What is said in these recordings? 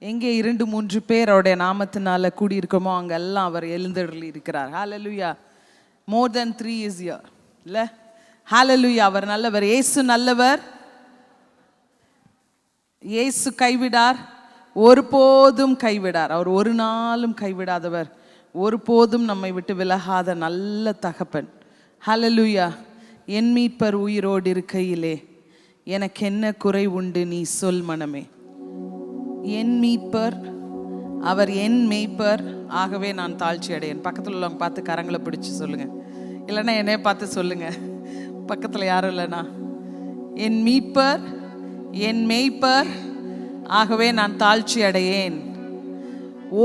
எங்கே 2-3 பேர் அவருடைய நாமத்தினால கூடியிருக்கோமோ அங்கெல்லாம் அவர் எழுந்தருளி இருக்கிறார். ஹalleluya. More than 3 is here. இல்ல? ஹalleluya. அவர் நல்லவர். இயேசு நல்லவர். இயேசு கைவிடார், ஒருபோதும் கைவிடார். அவர் ஒரு நாளும் கைவிடாதவர், ஒருபோதும் நம்மை விட்டு விலகாத நல்ல தகப்பன். ஹalleluya. என் மீட்பர் உயிரோடு இருக்கையிலே எனக்கு என்ன குறை உண்டு நீ சொல் மனமே. என் மீட்பர், அவர் என் மேய்ப்பர், ஆகவே நான் தாழ்ச்சி அடையேன். பக்கத்தில் உள்ளவங்க பார்த்து கரங்களை பிடிச்சு சொல்லுங்க, இல்லைன்னா என்னைய பார்த்து சொல்லுங்க. பக்கத்தில் யாரும் இல்லைனா, என் மீட்பர் என் மேய்ப்பர், ஆகவே நான் தாழ்ச்சி அடையேன்.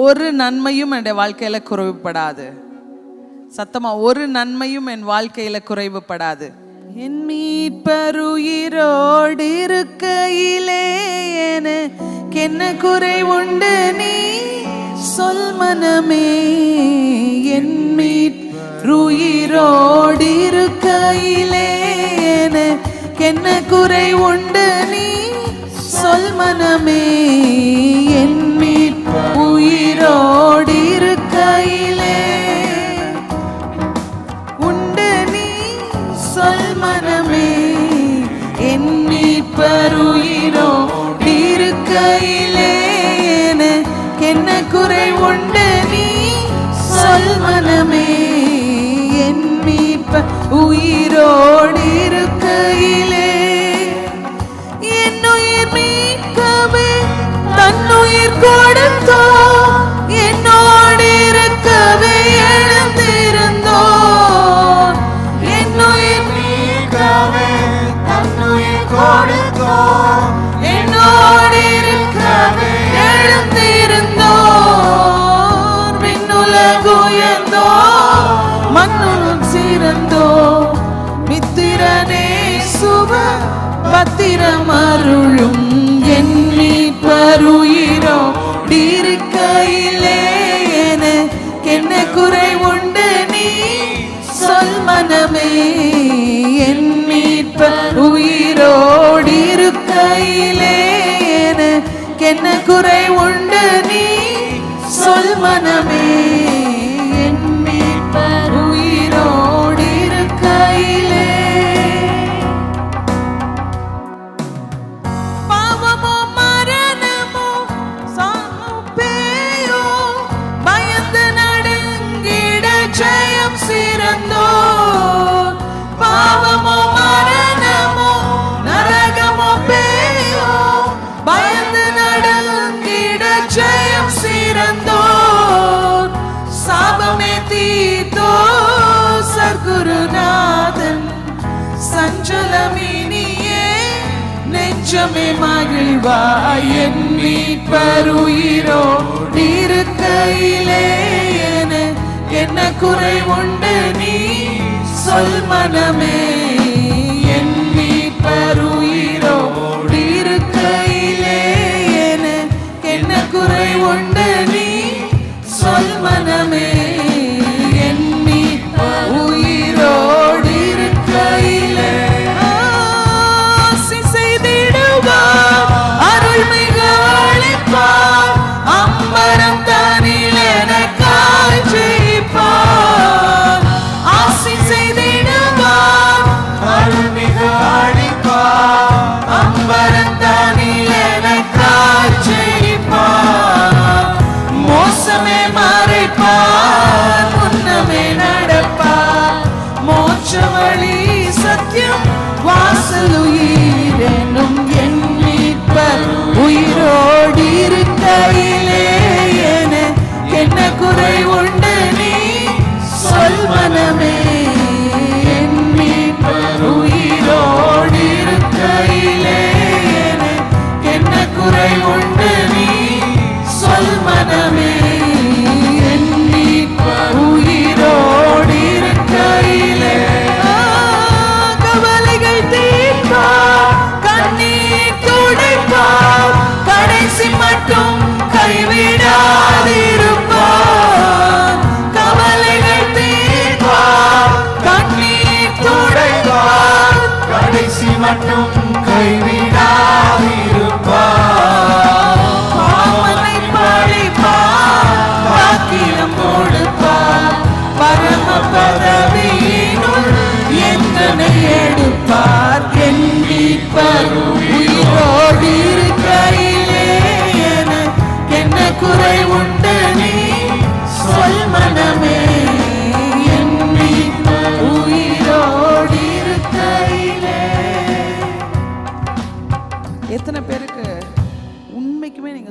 ஒரு நன்மையும் என்னுடைய வாழ்க்கையில குறைவுபடாது. சத்தமா, ஒரு நன்மையும் என் வாழ்க்கையில குறைவுபடாது. என் மீட்பர் உயிரோடு இருக்கையிலே எனக்கு என்ன குறை உண்டு நீ சொல் மனமே. என் மீட்பர் உயிரோடு இருக்கையிலே எனக்கு என்ன குறை உண்டு நீ சொல் மனமே. என் மீட்பர் உயிரோடு இருக்கையிலே உண்டு நீ சொல் மனமே. என் மீட்பர் உயிரோடு இருக்கையிலே எனக்கு என்ன குறை உண்டு நீ சொல் மனமே. என் மீட்பர் உயிரோடு இருக்கையிலே என்னுயிர் மீட்கவே தன்னுயிர் கொடுத்தோ, என்னோடு இருக்கவே எழுந்திருந்தோ. என்னுயிர் மீட்கவே தன்னுயிர் கொடுத்தோ, என்னோடு இருக்கவே எழுந்திருந்தோ. விண்ணுலகுயர்ந்தோ மண்ணுள் சிறந்தோ, மித்திரனே சுப பத்திரம் அருளும். என் மீட்பர் உயிரோடு இருக்கையிலே எனக்கு என்ன குறை உண்டு நீ சொல் மனமே. என் மீட்பர் உயிரோடு இருக்கையிலே எனக்கு என்ன குறை உண்டு நீ சொல் மனமே. என் மீட்பர் உயிரோடு இருக்கையிலே சஞ்சலமினியே நெஞ்சமே மகிழ்வாய். என் மீட்பர் உயிரோடு இருக்கையிலே எனக்கு என்ன குறை உண்டு நீ சொல் மனமே. என் மீட்பர் உயிரோடு இருக்கையிலே எனக்கு என்ன குறை உண்டு நீ சொல் மனமே. என் மீட்பர் உயிரோடு இருக்கையிலே ஆசி செய்திடுவார், அருள்மிகு அளிப்பார், அம்பரம் தனில் எனக்காய் ஜெயிப்பார். ஆசி செய்திடுவார்,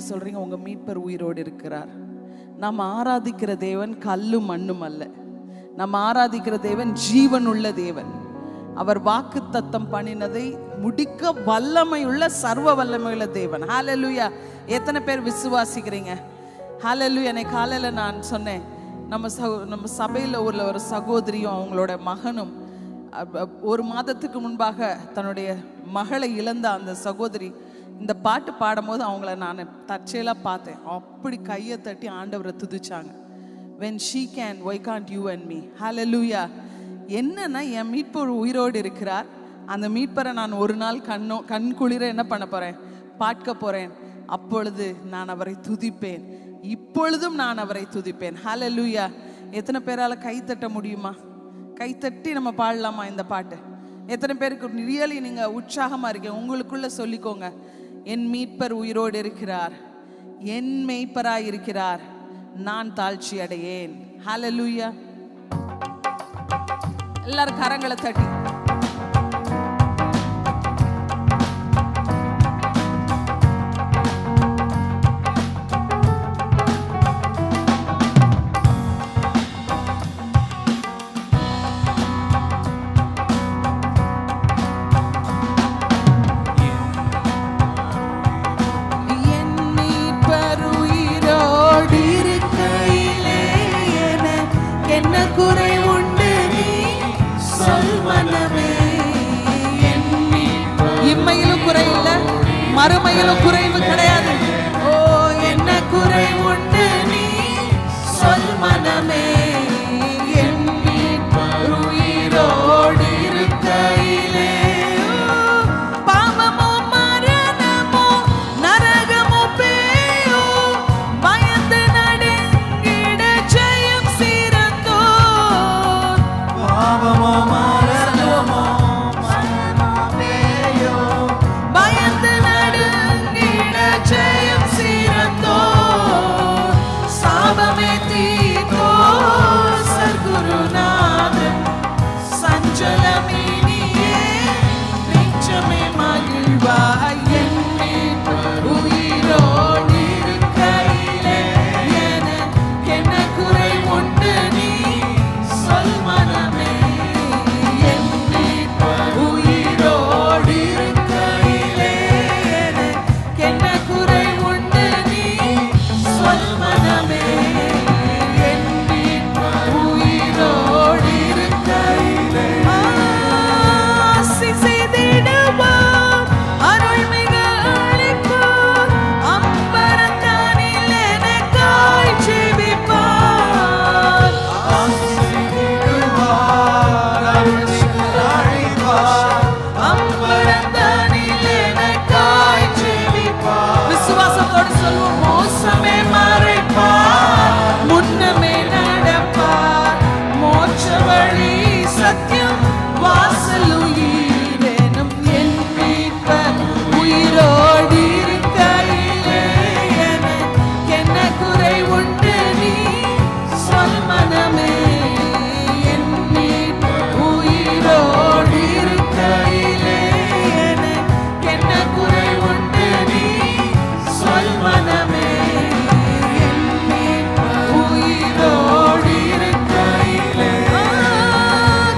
சொல்றீங்க உங்க மீட்பர் உயிரோடு இருக்கிறார். நம்ம ஆராதிக்கிற தேவன் கல்லும் மண்ணும் அல்ல. நம்ம ஆராதிக்கிற தேவன் ஜீவனுள்ள தேவன். அவர் வாக்கு தத்தம் பண்ணினதை முடிக்க வல்லமையுள்ள சர்வ வல்லமையுள்ள தேவன். ஹல்லேலூயா. எத்தனை பேர் விசுவாசிக்கிறீங்க? ஹல்லேலூயா. எனக்கு காலையில நான் சொன்னேன், நம்ம சபையில் உள்ள ஒரு சகோதரியும் அவங்களோட மகனும் 1 மாதத்துக்கு முன்பாக தன்னுடைய மகளை இழந்த அந்த சகோதரி இந்த பாட்டு பாடும்போது அவங்கள நான் தற்செயலாக பார்த்தேன். அப்படி கையை தட்டி ஆண்டவரை துதிச்சாங்க. when she can, why can't you and me? ஹல்லேலூயா. என்னன்னா என் மீட்பர் உயிரோடு இருக்கிறார். அந்த மீட்பரை நான் ஒரு நாள் கண் குளிர என்ன பண்ண போறேன்? பார்க்க போறேன். அப்பொழுது நான் அவரை துதிப்பேன். இப்பொழுதும் நான் அவரை துதிப்பேன். ஹல்லேலூயா. எத்தனை பேரால கை தட்ட முடியுமா? கை தட்டி நம்ம பாடலாமா இந்த பாட்டு? எத்தனை பேருக்கு ரியலி நீங்க உற்சாகமா இருக்கீங்க? உங்களுக்குள்ள சொல்லிக்கோங்க, என் மீட்பர் உயிரோடு இருக்கிறார், என் மேய்ப்பராய் இருக்கிறார், நான் தாழ்ச்சி அடையேன். ஹல்லேலூயா. எல்லாரும் கரங்களை தட்டி மறுமையிலும் குறைவு கிடையாது. ஓ என்ன குறை உண்டு நீ சொல் மனமே, என் மீட்பர் உயிரோடு இருக்கையிலே பாவமோ மரணமோ நரகமோ பேயோ பயந்து நடுங்கிட ஜெயம் சிறந்தோ. பாவமோ மரணமோ ஜெயம் சிறந்தோ, சாபமே தீர்த்தோ சர்க்குருநாதன், சஞ்சலமினியே நிச்சமே மகிழ்வாய், என் மீட்பர் உயிரோடு இருக்கையிலே என்ன குறை உண்டு நீ சொல் மனமே, என் மீட்பர் உயிரோடு இருக்கையிலே என்ன குறை உண்டு நீ சொல் மனமே, என் மீட்பர் உயிரோடு இருக்கையிலே ஆசி செய்திடுவார், அருள்மிகு அளிப்பார், அம்பரத்தானில் எனக்காய் ஜெபிப்பார். ஆசி செய்திடுவார், அருள்மிகு அளிப்பார், அம்பரத்தானில் எனக்காய் ஜெபிப்பார். விசுவாசத்தோடு சொல்லுவோம், மோசமே மறைப்பார், முன்னமே நடப்பார், மோட்ச வழி சத்தியம் வாசல் உயிரெனும் என் மீட்பர் உயிரோடு இருக்கையிலே என்ன குறை உண்டு நீ சொல் மனமே, என் மீட்பர் உயிரோடு இருக்கையிலே என்ன குறை உண்டு நீ சொல் மனமே, என் மீட்பர் உயிரோடு இருக்கையிலே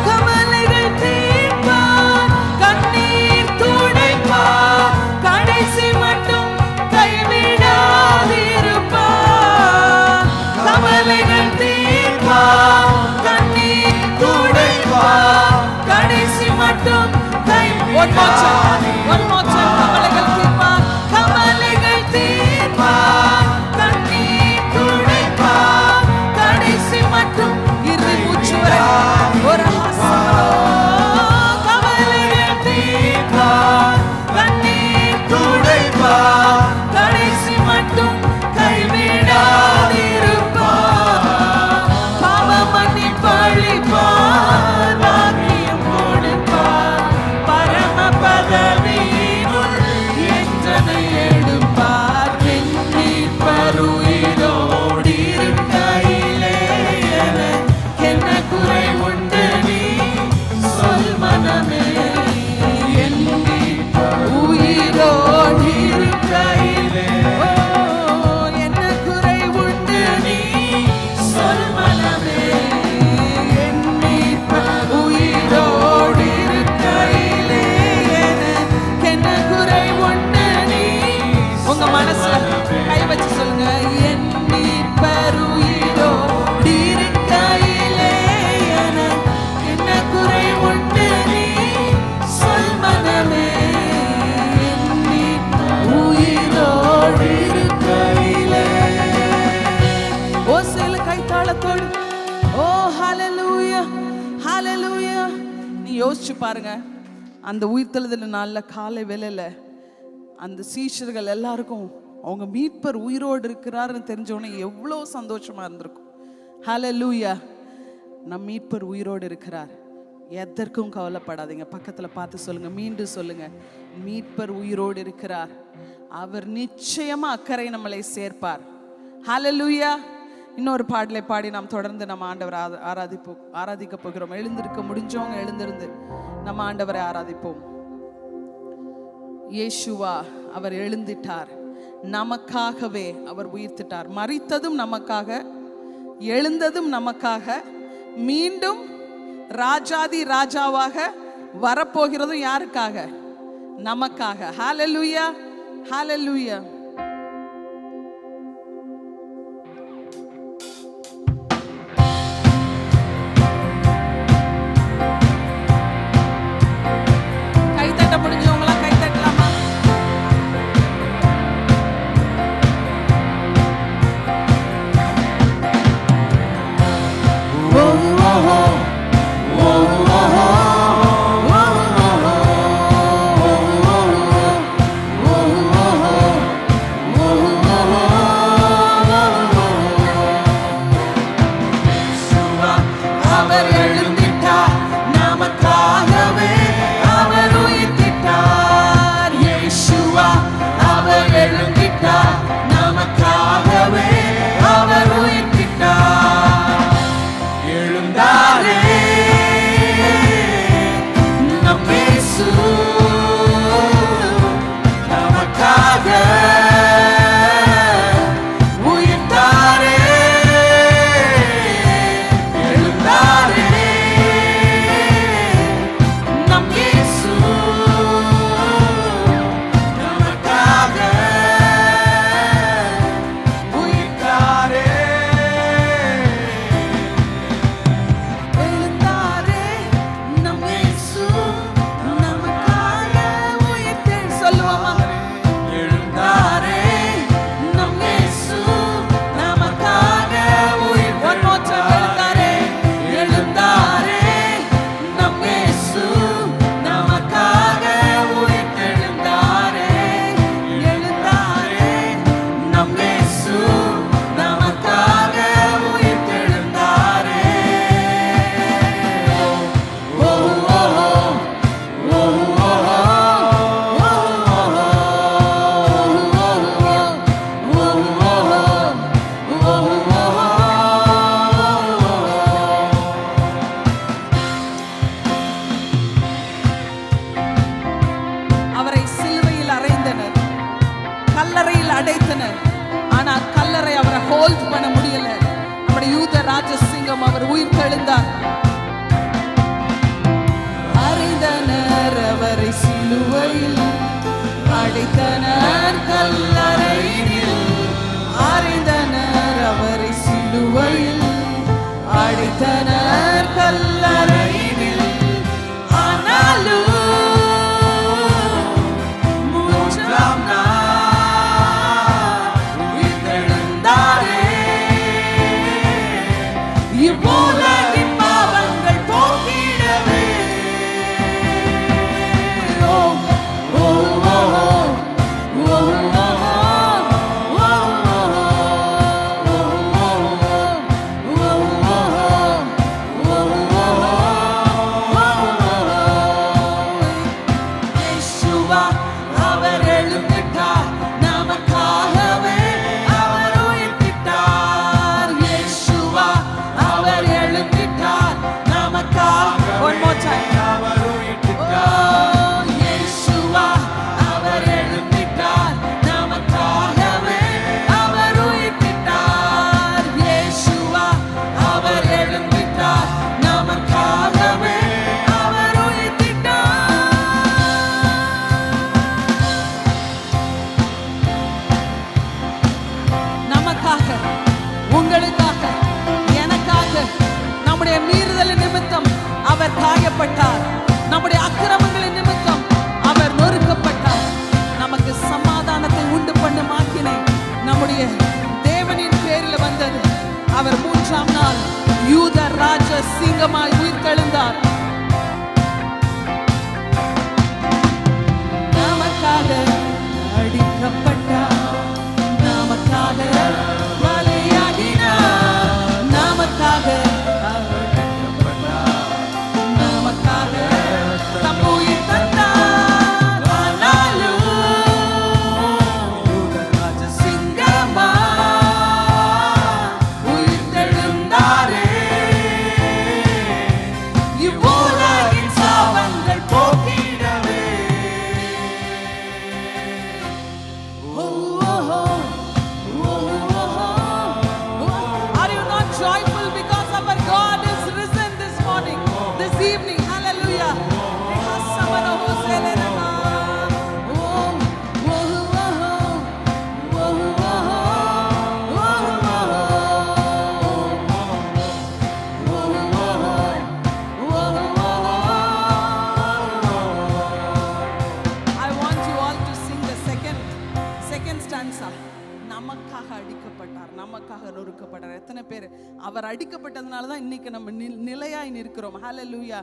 கவலைகள் தீர்ப்பார், கண்ணீர் துடைப்பார், கடைசி மட்டும் கைவிடாதிருப்பார். கவலைகள் தீர்ப்பார், கண்ணீர் துடைப்பார், கடைசி மட்டும் கைவிடாதிருப்பார். கவலைகள் தீர்ப்பார், கவலைகள் தீர்ப்பார், பாருங்க, அந்த உயிர்த்தெழுதல் நாளில் காலை வேளையில் அந்த சீஷர்கள் எல்லாருக்கும் அவங்க மீட்பர் உயிரோடு இருக்கிறாருன்னு தெரிஞ்சவொடனே எவ்வளோ சந்தோஷமா இருந்திருக்கும். ஹல்லேலூயா. நம் மீட்பர் உயிரோடு இருக்கிறார், எதற்கும் கவலைப்படாதீங்க. பக்கத்தில் பார்த்து சொல்லுங்க, மீண்டும் சொல்லுங்க, மீட்பர் உயிரோடு இருக்கிறார், அவர் நிச்சயமா அக்கறை நம்மளை சேர்ப்பார். ஹல்லேலூயா. இன்னொரு பாடலை பாடி நாம் தொடர்ந்து நம்ம ஆண்டவரை ஆராதிக்க போகிறோம். எழுந்திருக்க முடிஞ்சவங்க எழுந்திருந்து நம்ம ஆண்டவரை ஆராதிப்போம். இயேசுவா அவர் எழுந்திட்டார், நமக்காகவே அவர் உயிர்த்திட்டார். மரித்ததும் நமக்காக, எழுந்ததும் நமக்காக, மீண்டும் ராஜாதி ராஜாவாக வரப்போகிறதும் யாருக்காக? நமக்காக. ஹல்லேலூயா, ஹல்லேலூயா. கைத்தட்ட முடிஞ்சவங்களா கை தட்டலாமா? அவர் எழுந்திட்டார், நமக்காகவே அவர் உயிர்த்திட்டார். இயேசுவா அவர் எழுந்திட்டார், நமக்காகவே அவர் உயிர்த்திட்டார். எழுந்தாரே நம் இயேசு, நமக்காக உயிர்த்தாரே. எழுந்தாரே நம் இயேசு, நமக்காக உயிர்த்தாரே. எழுந்தாரே நம் இயேசு, நமக்காக உயிர்த்தே. சொல்லுவோமா? எழுந்தாரே நம் இயேசு, நமக்காக உயிர். One more time. எழுந்தாரே, எழுந்தாரே நம் இயேசு, நமக்காக உயிர்த்தெழுந்தாரே. எழுந்தாரே நம் இயேசு, நமக்காக உயிர்த்தெழுந்தாரே. ஓ ஓ ஓ ஓ அவரை சிலுவையில் அறைந்தனர், கல்லறையில் அடைத்தனர். ஆனா கல்லறை அவரை ஹோல்ட் பண்ண முடியல. நம்முடைய யூத ராஜசிங்கம் அவர் உயிர் தெழுந்தார். அறைந்தனர் அவரை சிலுவையில், அடைத்தனர் கல்லறையில். அறைந்தனர் அவரை சிலுவையில், அடைத்தனர் கல்லறையில். ஆனாலும் மூன்றாம் நாள் உயிர்த்தெழுந்தாரே. இவ்வுலகின் பாவங்கள் போக்கிடவே. ஓ ஓ ஓ ஓ இயேசுவா அவர் எழுந்திட்டார், நமக்காகவே அவர் உயிர்த்திட்டார். இயேசுவா அவர் எழுந்திட்டார், நமக்காக. One more time. அவர் உயிர்த்திட்டார். இயேசுவா அவர் எழுந்திட்டார், நமக்காகவே அவர் உயிர்த்திட்டார். இயேசுவா அவர் எழுந்திட்டார், நமக்காகவே அவர் உயிர்த்திட்டார். நமக்காக, உங்களுக்காக, எனக்காக, நம்முடைய மீறுதலின் நிமித்தம் அவர் காயப்பட்டார், நம்முடைய அக்கிரமங்களின் நிமித்தம் அவர் நொறுக்கப்பட்டார். நமக்கு சமாதானத்தை உண்டு பண்ணும் ஆக்கினை நம்முடைய தேவனின் பேரில் வந்தது. அவர் மூன்றாம் நாள் யூத ராஜ சிங்கமாய் உயிர்த்தெழுந்தார். நமக்காக அடிக்கப்பட்டார், நமக்காக நொறுக்கப்பட்டார். எத்தனை பேர் அவர் அடிக்கப்பட்டதுனால தான் இன்னைக்கு நம்ம நிலையாய் நிற்கிறோம். ஹalleluya.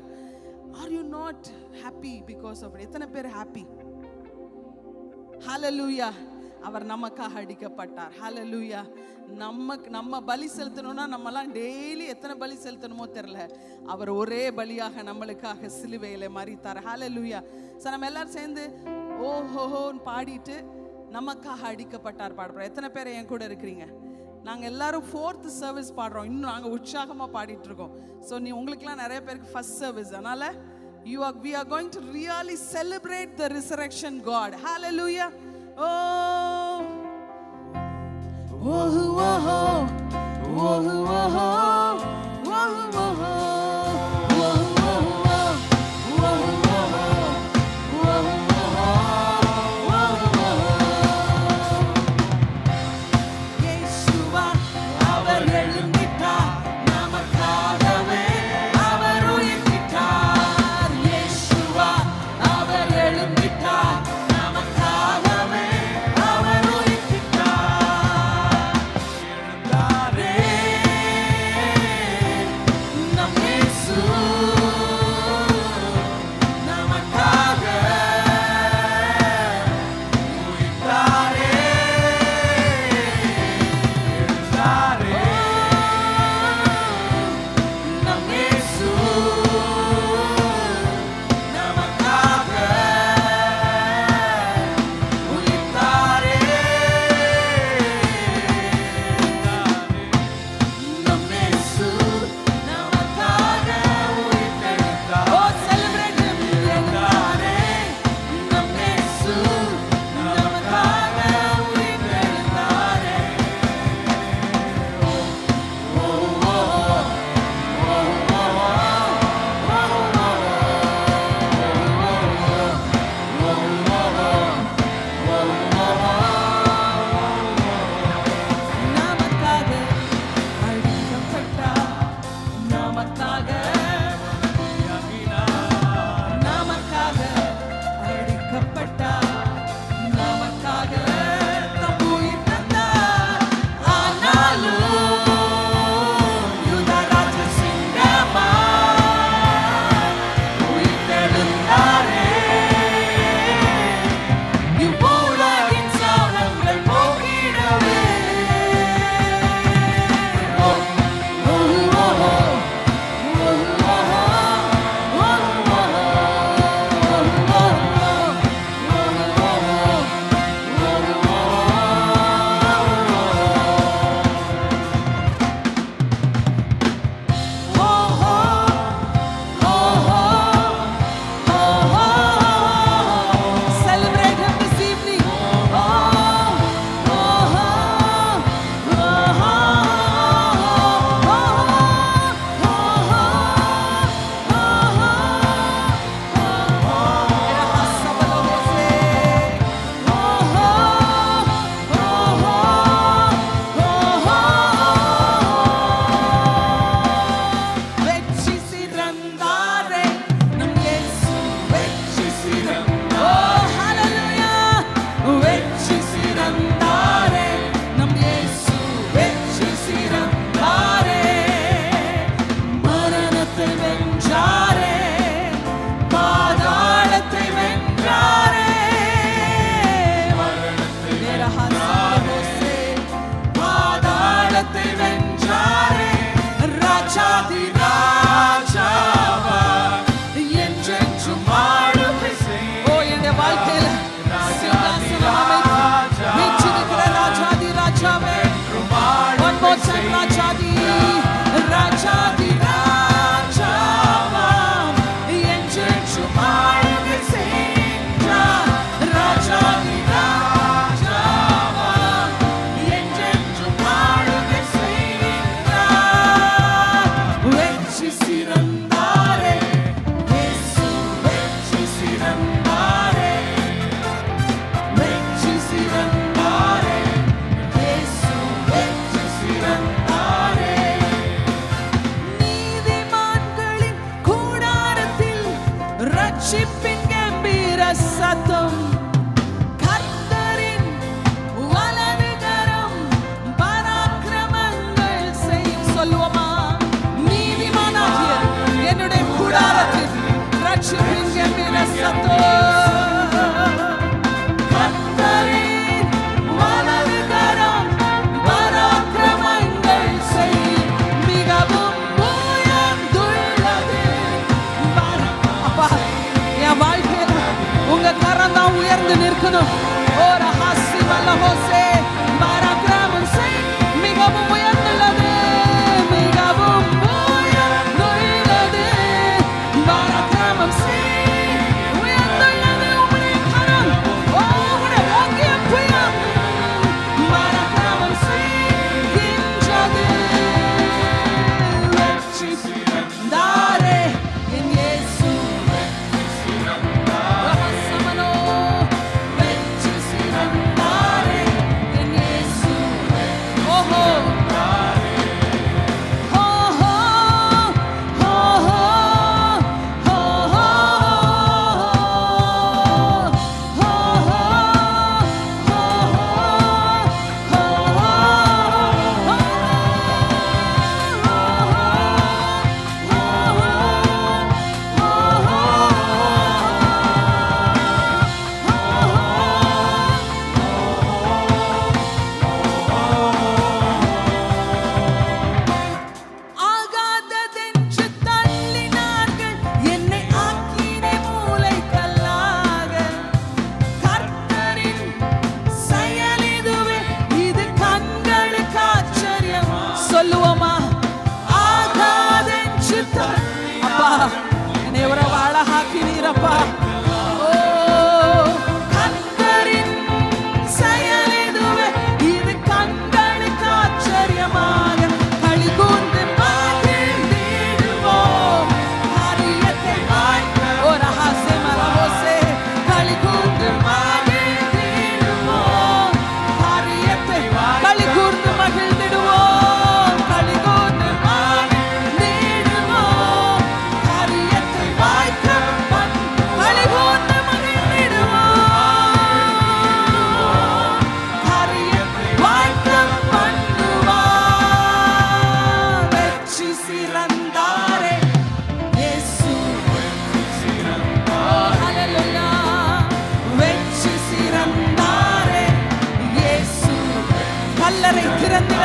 Are you not happy because of it? எத்தனை பேர் happy? ஹalleluya. அவர் நமக்காக அடிக்கப்பட்டார். ஹalleluya. நம்ம பலி செலுத்தணும்னா நம்மலாம் டெய்லி எத்தனை பலி செலுத்தணுமோ தெரியல. அவர் ஒரே பலியாக நம்மளுக்காக சிலுவையில மரித்தார். ஹalleluya. சோ நம்ம எல்லாரும் சேர்ந்து ஓஹோன்னு பாடிட்டு நமக்காக அடிக்கப்பட்டார் பாடுறோம். எத்தனை பேர் என் கூட இருக்கிறீங்க? நாங்கள் எல்லாரும் 4th சர்வீஸ் பாடுறோம். இன்னும் நாங்கள் உற்சாகமாக பாடிட்டு இருக்கோம். ஸோ உங்களுக்குலாம் நிறைய பேருக்கு ஃபர்ஸ்ட் சர்வீஸ். அதனால we are going to really celebrate the resurrection God. Hallelujah. Oh, oh, oh, oh, oh, oh, oh, oh.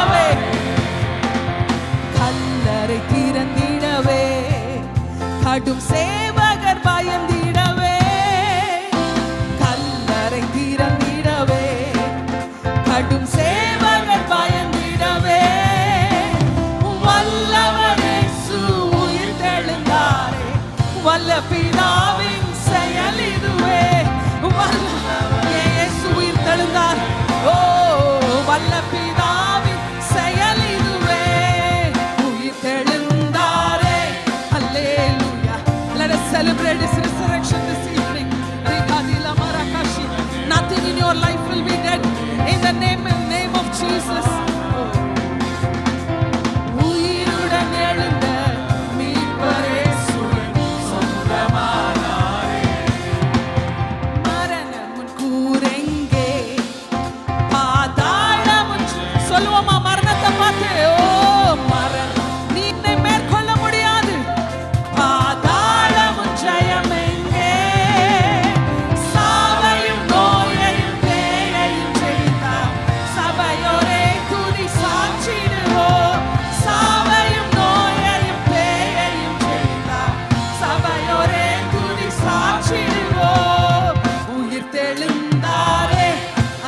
திறந்திடவே, கல்லறை திறந்திடவே, கடும் சேவகர் பயந்திடவே, கல்லறை திறந்திடவே, கடும் சேவகர் பயந்திடவே, வல்லவர் இயேசு உயிர்த்தெழுந்தாரே, வல்ல பிதாவின் செயல் இதுவே. வல்லவர் இயேசு உயிர்த்தெழுந்தார், ஓ வல்ல பிதாவின் செயல் இதுவே. உயிர்த்தெழுந்தாரே, ஹல்லேலூயா. Let us celebrate his resurrection this evening. Rikadila marakashi. Nothing in your life will be dead in the name of Jesus. உயிருடன் எழுந்த மீட்பர் இயேசுவின் சொந்தமானாரே. மரணம் உன் கூரெங்கே, பாதாளம் உன் சொல்லுவோமா மரணத்தை பார்த்து, ஓ மரணம் நீ என்னை மேற்கொள்ள முடியாது, பாதாளம் உன் ஜெயம் எங்கே, சாவையும் நோயையும் பேயையும் ஜெயித்தார், சபையோரே துதி சாற்றிடுவோம், சாவையும் நோயையும் பேயையும் ஜெயித்தார், சபையோரே துதி சாற்றிடுவோம். உயிர்த்தெழுந்தாரே,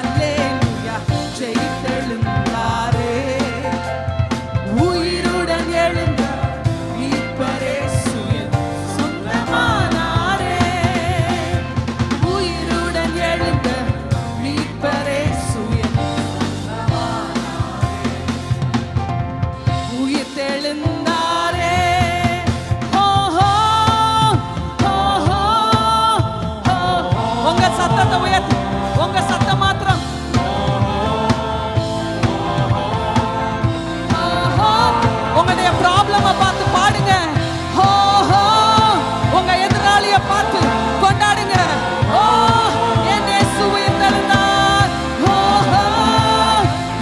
அல்லேலூயா, ஜெயித்தெழுந்தாரே, உயிருடன் எழுந்த மீட்பர் இயேசுவின் சொந்தமானாரே, உயிருடன் எழுந்த மீட்பர் இயேசுவின் சொந்தமானாரே, உயிர்த்தெழுந்தாரே. ஓஹோ, ஓஹோ, ஓஹோ. உங்க சத்தத்தை உயர்த்தி, உங்க சத்தம் மாத்திரம். ஓஹோ, உங்களுடைய ப்ராப்ளமை பார்த்து பாடுங்க. ஓஹோ, உங்க எதிராளிய பார்த்து கொண்டாடுங்க. ஓ என் இயேசு உயிர்த்தெழுந்தார். ஓஹோ,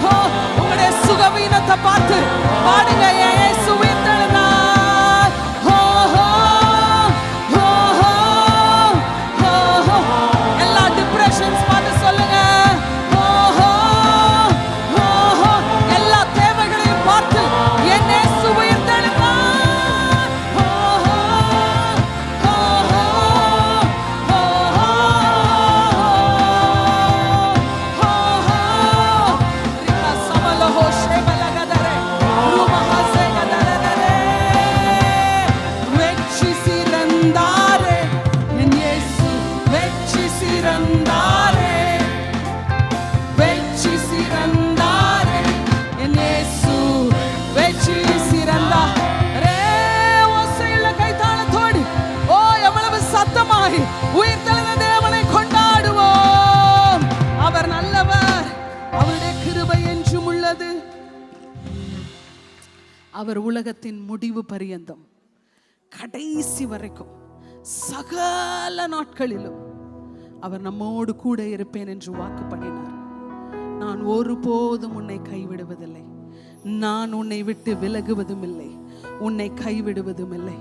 ஓ உங்களுடைய சுகவீனத்தை பார்த்து பாடுங்க. என் இயேசு உயிர்த்தெழுந்தார். ஓஹோ, ஓஹோ, ஓஹோ. எல்லா டிப்ரெஷன்ஸ் பார்த்து சொல்லுங்க. ஓஹோ, ஓஹோ. எல்லா தேவைகளையும் பார்த்து என் இயேசு உயிர்த்தெழுந்தார். ஓஹோ, ஓஹோ, ஓஹோ, ஓஹோ. ரிகா சமலஹோ ஷேபலகதரே, ரூமஹசேகதரதரே. வெற்றி சிறந்தாரே, என் இயேசு வெற்றி சிறந்தாரே, வெற்றி சிறந்தாரே, என் இயேசு வெற்றி சிறந்தாரே. ஓசையுள்ள கைத்தாளத்தோடு, ஓ எவ்வளவு சத்தமாய் உயிர்த்தெழுந்த தேவனை கொண்டாடுவோம். அவர் நல்லவர், அவருடைய கிருபை என்றும் உள்ளது. அவர் உலகத்தின் முடிவு பரியந்தம் கடைசி வரைக்கும் சகல நாட்களிலும் அவர் நம்மோடு கூட இருப்பேன் என்று வாக்கு பண்ணினார். நான் ஒருபோதும் உன்னை கைவிடுவதில்லை, நான் உன்னை விட்டு விலகுவதும் இல்லை, உன்னை கைவிடுவதும் இல்லை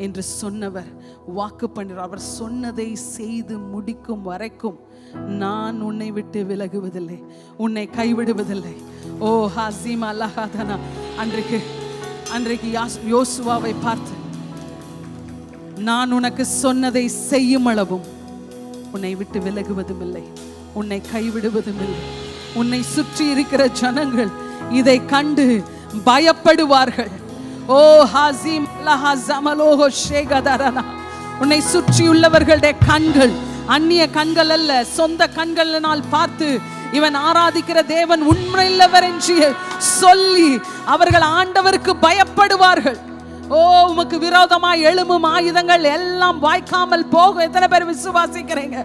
என்று சொன்னவர் வாக்கு பண்ணினார். அவர் சொன்னதை செய்து முடிக்கும் வரைக்கும் நான் உன்னை விட்டு விலகுவதில்லை, உன்னை கைவிடுவதில்லை. ஓ ஹாசிம் அல்லாஹாதனா. அன்றைக்கு யோசுவாவை பார்த்து, நான் உனக்கு சொன்னதை செய்யும் அளவும் உன்னை விட்டு விலகுவதும் இல்லை, உன்னை கைவிடுவதும் இல்லை. உன்னை சுற்றி இருக்கிற ஜனங்கள் இதை கண்டு பயப்படுவார்கள். ஓ ஹாசிம் லஹஸமலோஹோ ஷேகதரனா. உன்னை சுற்றியுள்ளவர்களுடைய கண்கள் அந்நிய கண்கள் அல்ல, சொந்த கண்களினால் பார்த்து இவன் ஆராதிக்கிற தேவன் உண்மையுள்ளவர் என்று சொல்லி அவர்கள் ஆண்டவருக்கு பயப்படுவார்கள். ஓ உமக்கு விரோதமாய் எழும்பும் ஆயுதங்கள் எல்லாம் வாய்க்காமல் போகும். எத்தனை பேர் விசுவாசிக்கிறீங்க?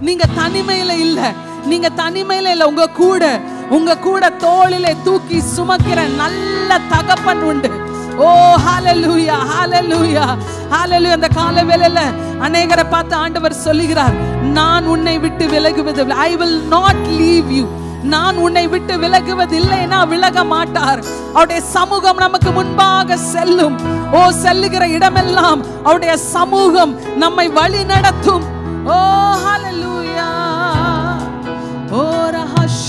நீங்க தனிமையில இல்ல, நீங்க தனிமையில இல்ல, உங்க கூட தோளிலே தூக்கி சுமக்கிற நல்ல தகப்பன் உண்டு. ஓ ஹalleluya ஹalleluya ஹalleluya. அந்த கால வேளையில அநேகரை பார்த்து ஆண்டவர் சொல்லுகிறார், நான் உன்னை விட்டு விலகுவதில்லை. I will not leave you. நான் உன்னை விட்டு விலகுவதில்லைனா விலக மாட்டார். அவருடைய சமூகம் நமக்கு முன்பாக செல்லும். ஓ செல்லுகிற இடமெல்லாம் அவருடைய சமூகம் நம்மை வழி நடத்தும். ஓ ஹalleluya. ஓ ரஹஷ்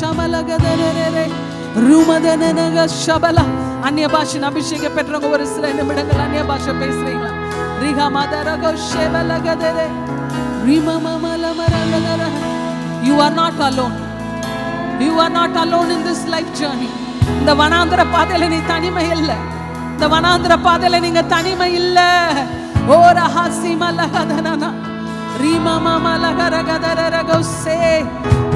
அந்நிய பாஷை அபிஷேகம் பெற்றவங்க ஒரு சில நிமிடங்கள் அந்நிய பாஷை பேசுறீங்களா? You are not alone. You are not alone in this life journey. இந்த வனாந்தர பாதையில நீ தனிமை இல்ல. இந்த வனாந்தர பாதையில நீங்க தனிமை இல்ல. ஓ ரஹசிம லகதனா ரீமா மாமா லகரகதரகோசே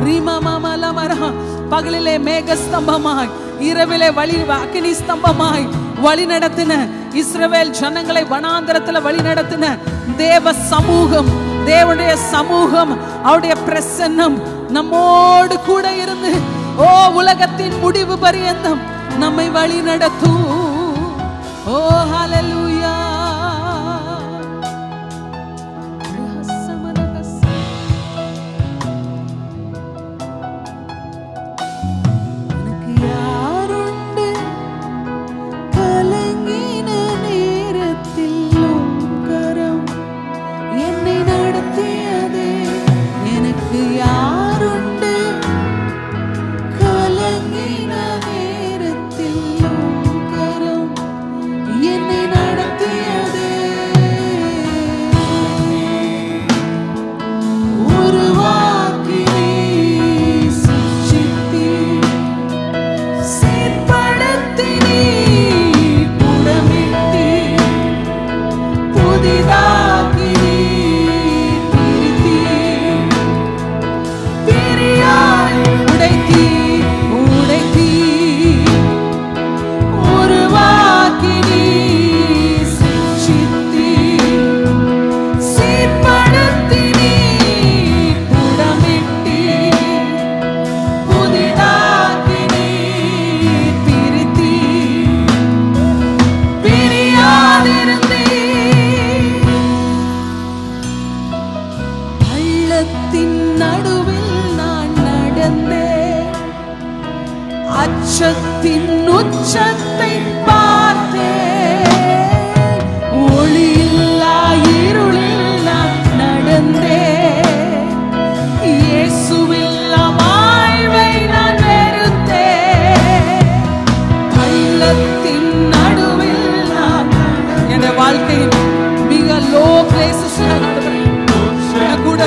ரீமா மாமா லமரா. பகலிலே மேக ஸ்தம்பமாய், இரவிலே வழி அக்கினி ஸ்தம்பமாய் வழி நடத்தின இஸ்ரவேல் ஜனங்களை வனாந்தரத்துல வழி நடத்தின தேவ சமூகம், தேவனுடைய சமூகம், அவருடைய பிரசன்னம் நம்மோடு கூட இருந்து ஓ உலகத்தின் முடிவு பரியந்தம் நம்மை வழி நடத்தும். ஓ ஹல்லேலூயா. அச்சத்தின் உச்சத்தை பார்த்தேன், ஒளியில்லா இருளில் நான் நடந்தேன், இயேசுவில்லா வாழ்வை நான் வெறுத்தேன். பள்ளத்தின் நடுவில் நான் என் வாழ்க்கையின் மிக லோ பிளேசஸ் கூட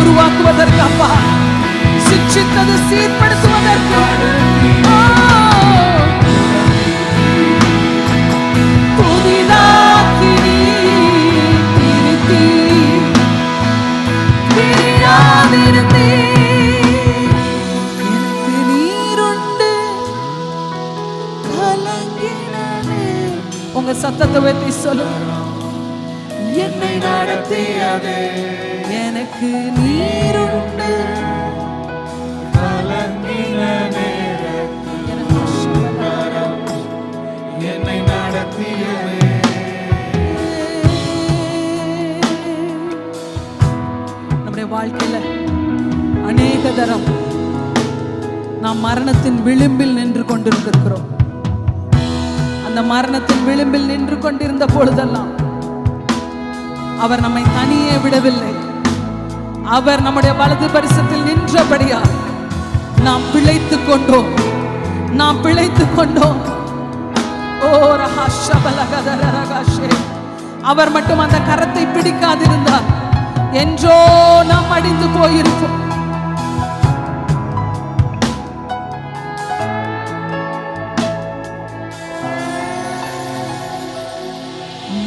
உருவாக்குவதற்கு, அப்பா சிக்ஷித்தது சீர்படுத்துவதற்கு, புதிதாக்கி திருத்தி பிரியாதிருந்தே எனக்கு நீருண்டு கலங்கினே. உங்க சத்தத்தை வெட்டி சொல்லுங்க. என்னை நடத்தியதே எனக்கு நீருண்டு கலங்கின என்னை நடத்தியதே. நம்முடைய வாழ்க்கையில அநேக தரம் நாம் மரணத்தின் விளிம்பில் நின்று கொண்டிருக்கிறோம். அந்த மரணத்தின் விளிம்பில் நின்று கொண்டிருந்த பொழுதெல்லாம் அவர் நம்மை தனியே விடவில்லை. அவர் நம்முடைய வலது பரிசத்தில் நின்றபடியால் நாம் பிழைத்துக் கொண்டோம், நாம் பிழைத்துக் கொண்டோம். ஓ ரஹஷபலகதரகஷே. அவர் மட்டும் அந்த கரத்தை பிடிக்காதிருந்தார் என்றோ நாம் அடிந்து போயிருப்போம்.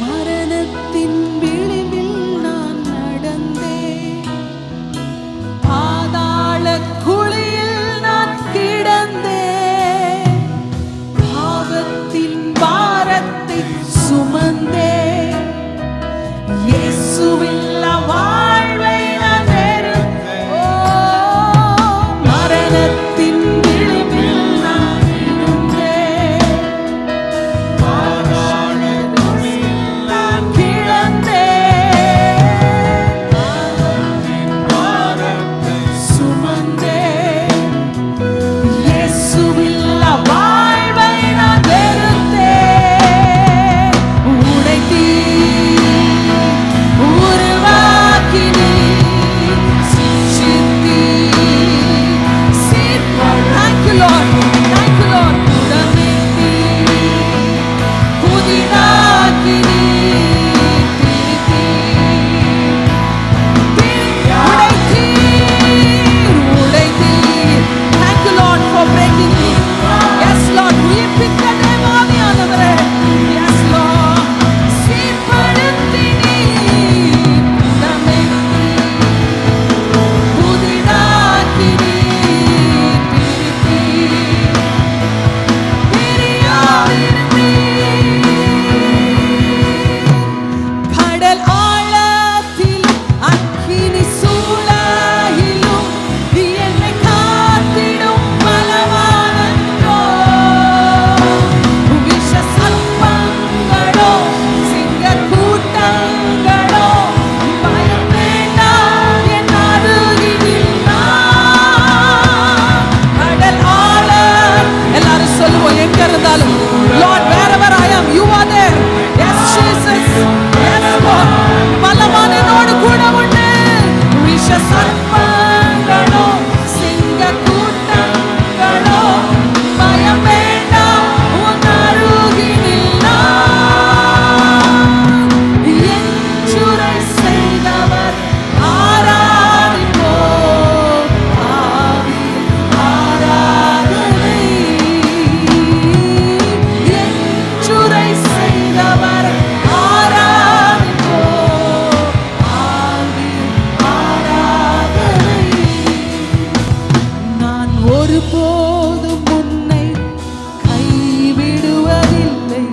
மரணத்தின் விளிம்பில் நான் நடந்தேன், பாதாள குழியில் நான் கிடந்தேன், பாவத்தின் சுமந்தே இயேசுவில்லா வாழ்வை நான் வெறுத்தேன். ஓ, மரணத்தின் விளிம்பில் நான் இருந்தேன். நான் கிடந்தேன். சுமந்தேன் இயேசுவில்லா வாழ்வை நான் வெறுத்தேன். உடைத்தீர், உருவாக்கினீர், சிருஷ்டித்தீர், Thank you, Lord. Thank you, Lord. உடமைத்தீர், புதிதாக்கினீர், உடைத்தீர். Thank you, Lord, for breaking me. Yes, Lord. உயிர்ப்பித்த தேவாவியானவரே. Yes, Lord. சீர்படுத்தினீர், உடமைத்தீர், புதிதாக்கினீர், பிரியாதிருந்தீர். கடல் ஆழத்திலும் அக்கினி சூளையிலும் என்னை காத்திடும் பலவானன்றோ. விஷ சர்ப்பங்களோ சிங்க கூட்டங்களோ பயம் வேண்டாம் என் அருகினில் நான். கடல் ஆழ எல்லாரும் சொல்லுவோம் எங்க இருந்தாலும் Lord, wherever I am, you are there. Yes, Jesus. Yes, Lord. பலவான் என்னோடு கூட உண்டு. விஷ சர்ப்பங்களோ சிங்க கூட்டங்களோ பயம் வேண்டாம் உன் அருகினில் நான். எஞ்சுரை செய்தவர் ஆராதிப்போம். ஆவியில் ஆராதனை. எஞ்சுரை செய்தவர் ஆராதிப்போம். ஆவியில் ஆராதனை. நான் ஒருபோதும் உன்னை கைவிடுவதில்லை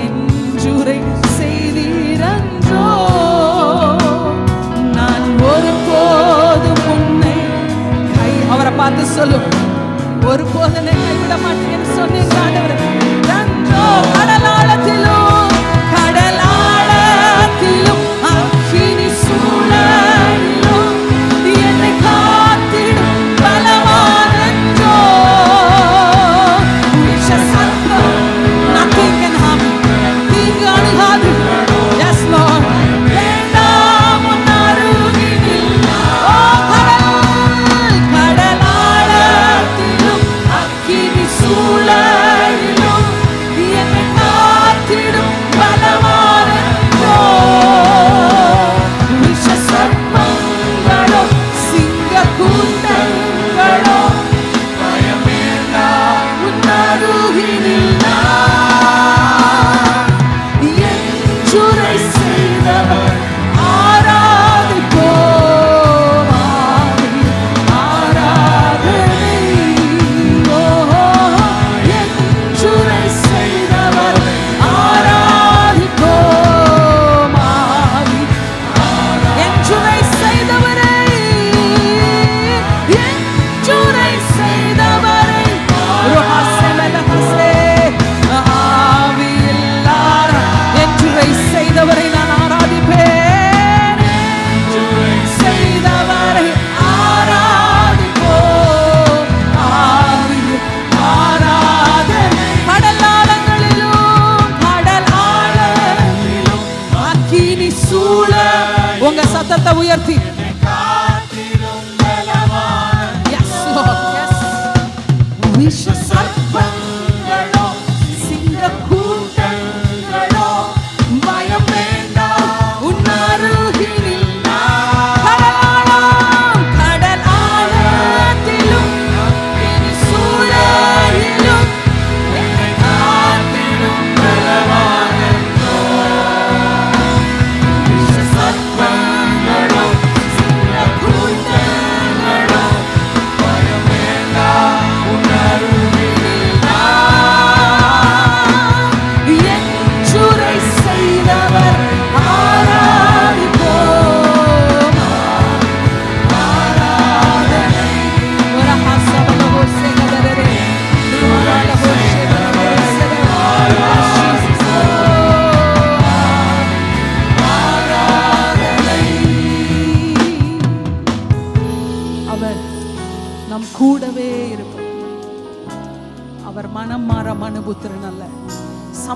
என்றுரை செய்தீரன்றோ. நான் ஒருபோதும் உன்னை அவரை பார்த்து சொல்லும், ஒருபோதும் என்னை கைவிட மாட்டேன்னு சொன்னீங்க ஆண்டவரே. நன்றோ. கடலாழத்திலும் கடலாழத்திலும் அக்கினி சூளையிலும் என்னை காத்திடும் பலவானன்றோ. விஷ சர்ப்பம் nothing can harm me. தீங்கு அணுகாது. Yes, Lord. வேண்டாம் உன் அருகினில். ஓ, கடலாழத்திலும் அக்கினி சூளையிலும் என்னை காத்திடும் பலவானன்றோ. விஷ சர்ப்பங்களோ சிங்க கூட்டங்களோ பயம் வேண்டாம் உன் அருகினில் நான். எஞ்சுரை செய்தவர் ஆராதிப்போம். ஆவியில் ஆராதனை. ஓ, எஞ்சுரை செய்தவர் ஆராதிப்போம். ஆவியில் எஞ்சுரை செய்தவரை, எஞ்சுரை செய்தவரை ஆவியில் எஞ்சுரை செய்தவரை நான் ஆராதிப்பேன். எஞ்சுரை செய்தவரை ஆராதிப்போம். ஆவியில் ஆராதனை. கடல் ஆழங்களிலும் கடல் ஆழத்திலும் அக்கினி சூளை. உங்க சத்தத்தை உயர்த்தி Yes, Lord. Yes. விஷ சர்ப்பங்களோ சிங்க கூட்டங்களோ பயம் வேண்டாம் உன் அருகினில் நான். கடல் ஆழத்திலும் அக்கினி சூளையிலும் என்னை காத்திடும் பலவானன்றோ. விஷ சர்ப்பங்களோ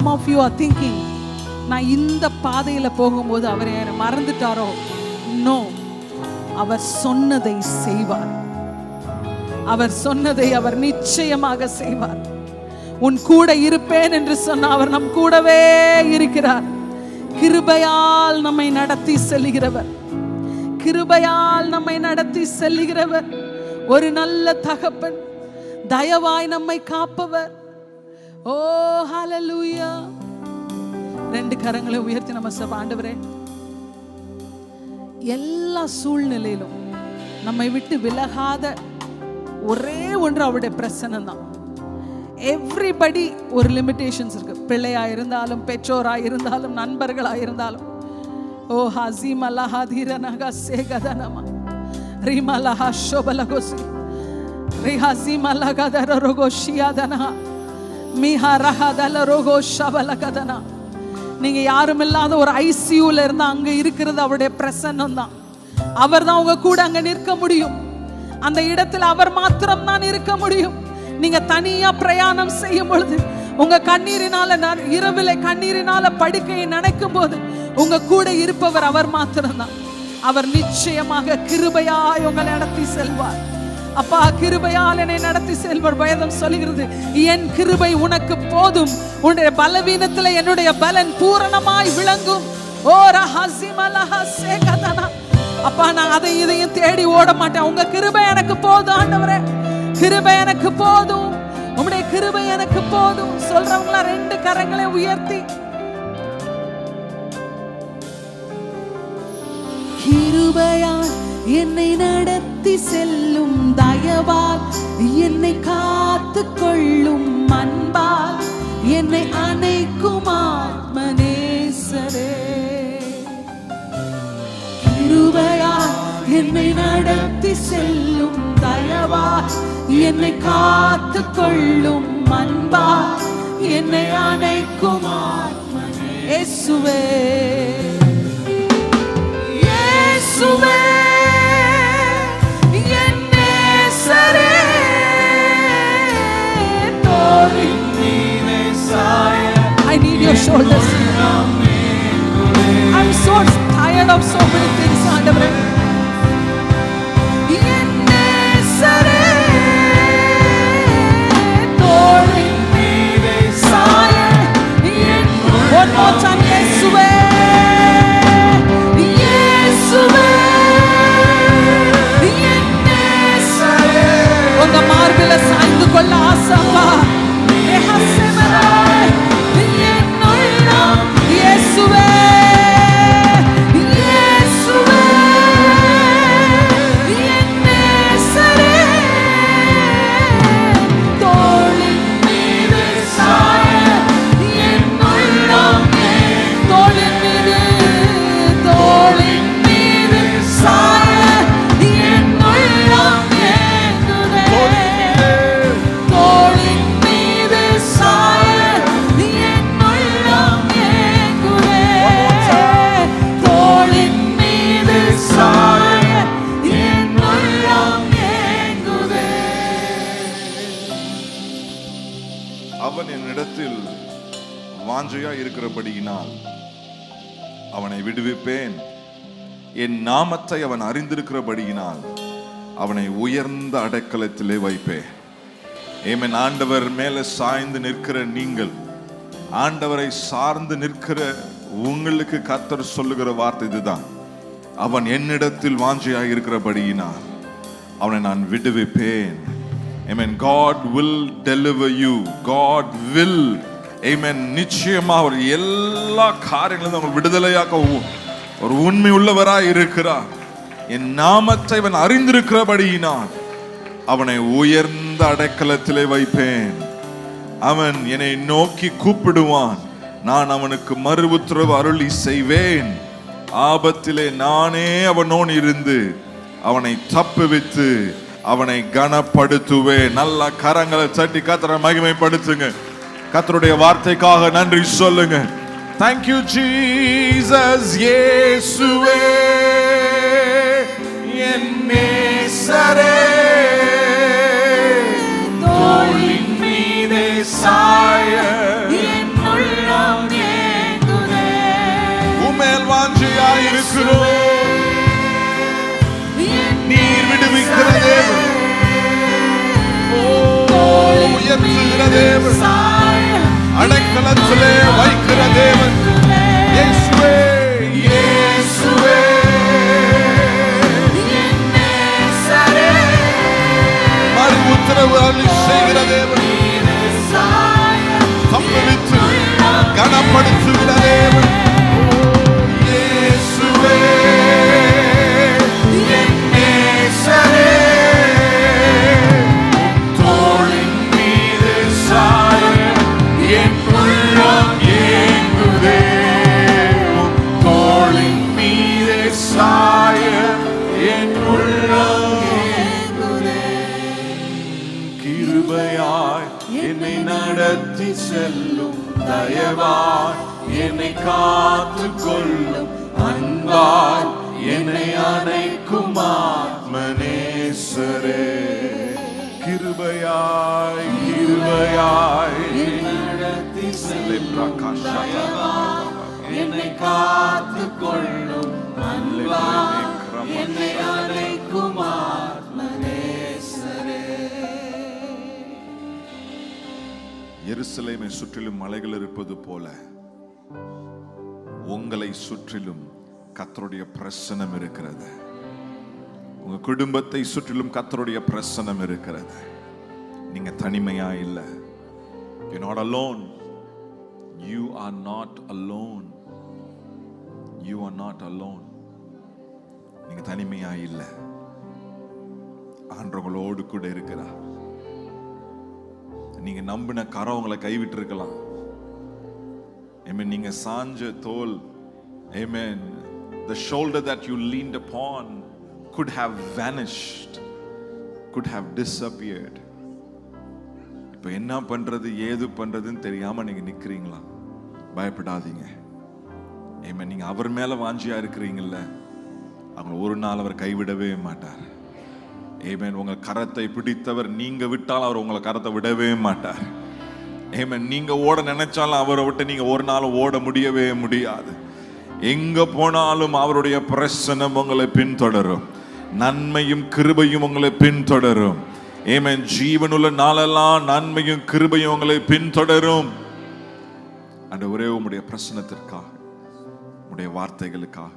some of you are thinking, நான் இந்த பாதையில போகும்போது அவர் என்னை மறந்துட்டாரோ? நோ, அவர் சொன்னதை செய்வார். அவர் சொன்னதை அவர் நிச்சயமாக செய்வார். உன் கூட இருப்பேன் என்று சொன்ன அவர் நம் கூடவே இருக்கிறார். கிருபையால் நம்மை நடத்தி செல்கிறவர், கிருபையால் நம்மை நடத்தி செல்கிறவர், ஒரு நல்ல தகப்பன், தயவாய் நம்மை காப்பவர். ஓ ஹல்லேலூயா. ரெண்டு கரங்களை உயர்த்தி நம்ம சொல்ல, ஆண்டவரே, எல்லா சூழ்நிலையிலும் நம்மை விட்டு விலகாத ஒரே ஒன்று அவருடைய பிரசன்னம் தான். எவ்ரிபடி ஒரு லிமிடேஷன்ஸ் இருக்கு. பிள்ளையா இருந்தாலும், பெற்றோரா இருந்தாலும், நண்பர்களா இருந்தாலும். ஓ ஹாசிம் அல்லாஹ் தீரனக சேகதனமா ரிமலஹ ஷோபலகோசி ரிஹாசிம் அல்லாஹ் கதரரோகோஷியாதனா மிஹரஹதலரோகோ ஷபலகதனா. நீங்க யாரும் இல்லாத ஒரு ஐசியூல இருந்தா அங்க இருக்கிறது அவருடைய பிரசன்னம் தான். அவர் தான் உங்க கூட அங்க நிற்க முடியும். அந்த இடத்துல அவர் மாத்திரம் தான் இருக்க முடியும். நீங்க தனியா பிரயாணம் செய்யும் பொழுது, உங்க கண்ணீரினால, இரவிலே கண்ணீரினால படுக்கையை நனைக்கும் போது உங்க கூட இருப்பவர் அவர் மாத்திரம் தான். அவர் நிச்சயமாக கிருபையாய் உங்களை நடத்தி செல்வார். அப்பா, கிருபையால் என்னை நடத்தி செல்வார். வேதம் சொல்கிறது, என் கிருபை உனக்கு போதும், உன்னுடைய பலவீனத்துல என்னுடைய பலன் பூரணமாய் விளங்கும். ஓ ரஹசிமலஹ சேகதனா. அப்பா, நான் அதை இதையும் தேடி ஓட மாட்டேன். உங்க கிருபை எனக்கு போதும் ஆண்டவரே, கிருபை எனக்கு போதும், உம்முடைய கிருபை எனக்கு போதும். சொல்றவங்களா ரெண்டு கரங்களை உயர்த்தி, கிருபையால் என்னை நடத்தி செல்லும், தயவால் என்னை காத்து கொள்ளும், அன்பால் என்னை அணைக்கும் ஆத்மநேசரே. கிருபையால் என்னை நடத்தி செல்லும், தயவால் என்னை காத்து கொள்ளும், அன்பால் என்னை அணைக்கும் இயேசுவே, இயேசுவே, என் நேசரே. தோளின் மீதே சாய, I need your shoulders. I'm so tired of so many things, ஆண்டவரே. என் நேசரே, தோளின் மீதே சாய. One more time, இயேசுவே, இயேசுவே, என் நேசரே. உங்க மார்பில சாய்ந்து கொள்ள ஆசைப்பா. இயேசுவே, இயேசுவே, என் நேசரே. தோளின் மீது சாய, என் உள்ளம், தோளின் மீது, தோளின் மீது சாய, என் உள்ளம் ஏங்குதே. தோளின் மீது சாய, என் உள்ளம் ஏங்குதே. தோளின் மீது சாய, என் உள்ளம் ஏங்குதே. அவன் என்னிடத்தில் வாஞ்சையா இருக்கிறபடியினால் அவனை விடுவிப்பேன். என் நாமத்தை அவன் அறிந்திருக்கிறபடியினால் அவனை உயர்ந்த அடைக்கலத்திலே வைப்பேன். ஏமேன். ஆண்டவர் மேல சாய்ந்து நிற்கிற நீங்கள், ஆண்டவரை சார்ந்து நிற்கிற உங்களுக்கு கர்த்தர் சொல்லுகிற வார்த்தை இதுதான். அவன் என்னிடத்தில் வாஞ்சையாக இருக்கிறபடியினால் அவனை நான் விடுவிப்பேன். Amen. God will deliver you. God will. Amen. நிச்சயமா அவர் எல்லா காரியங்களும் அவர் விடுதலையாக்க ஒரு உண்மை உள்ளவராய் இருக்கிறார். என் நாமத்தை அவன் அறிந்திருக்கிறபடியினால் அவனை உயர்ந்த அடைக்கலத்திலே வைப்பேன். அவன் என்னை நோக்கி கூப்பிடுவான், நான் அவனுக்கு மறு உத்தரவு அருளி செய்வேன். ஆபத்திலே நானே அவனோடு இருந்து அவனை தப்புவித்து அவனை கனப்படுத்துவேன். நல்ல கரங்களை தட்டி கர்த்தரை மகிமைப்படுத்துங்க. கர்த்தருடைய வார்த்தைக்காக நன்றி சொல்லுங்க. Thank you Jesus. இயேசுவே, என் நேசரே. தோளின் மீதே சாய, என் உள்ளம் இருக்கிறோம். நீர் விடுவிக்கிற தேவன், உயர்த்துகிற தேவன், அடைக்கலத்திலே வைக்கிற தேவன். இயேசுவே, இயேசுவே, மறு உத்தரவு அருளி செய்கிற தேவன், சம்பவித்து கனப்படுத்துகிற தேவன். இயேசுவே, என் நேசரே, தோளின் மீது சாய என் உள்ளம் ஏங்குதே. தோளின் மீது சாய என் உள்ளம் ஏங்குதே. கிருபையாய் என்னை நடத்தி செல்லும், தயவாய் என்னை காத்து கொள்ளும், அன்பாய் என்னை அணைக்கும் ஆத்மநேசரே. கிருபையாய், கிருபையாய் நடத்தி செல்லும், என்னை காத்து கொள்ளும், அன்பாய் என்னை அணைக்கும் ஆத்மநேசரே. எருசலேமை சுற்றிலும் மலைகள் இருப்பது போல உங்களை சுற்றிலும் கர்த்தருடைய பிரசன்னம் இருக்கிறது. உங்க குடும்பத்தை சுற்றிலும் கர்த்தருடைய பிரசன்னம் இருக்கிறது. நீங்க தனிமையா இல்ல. You're not alone. You are not alone. You are not alone. நீங்க தனிமையா இல்ல. ஆண்டவரோடு கூட இருக்கிறார். நீங்க நம்பின கரம் உங்களை கைவிட்டு இருக்கலாம். Amen. நீங்க சாஞ்ச தோல், Amen, the shoulder that you leaned upon could have vanished, could have disappeared. இப்போ என்ன பண்றது ஏது பண்றதுன்னு தெரியாம நீங்க நிக்கிறீங்களா? பயப்படாதீங்க. Amen. நீங்க அவர் மேல வாஞ்சியா இருக்கிறீங்கல்ல, அவங்க ஒரு நாள் அவர் கைவிடவே மாட்டார். Amen. உங்க கரத்தை பிடித்தவர் நீங்க விட்டால் அவர் உங்களை கரத்தை விடவே மாட்டார். Amen. நீங்க ஓட நினைச்சாலும் அவரை விட்டு நீங்க ஒரு நாள் ஓட முடியவே முடியாது. எங்க போனாலும் அவருடைய பிரசன்னம் உங்களை பின்தொடரும். நன்மையும் கிருபையும் உங்களை பின்தொடரும். Amen. ஜீவனுள்ள நாளெல்லாம் நன்மையும் கிருபையும் உங்களை பின்தொடரும். ஆண்டவரே, உம்முடைய பிரசன்னத்திற்காக, உம்முடைய வார்த்தைகளுக்காக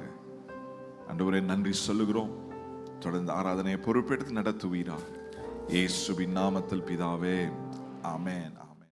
ஆண்டவரே நன்றி சொல்லுகிறோம். தொடர்ந்து ஆராதனையை பொறுப்பெடுத்து நடத்துவீராக. இயேசுவின் நாமத்தில் பிதாவே, ஆமென்.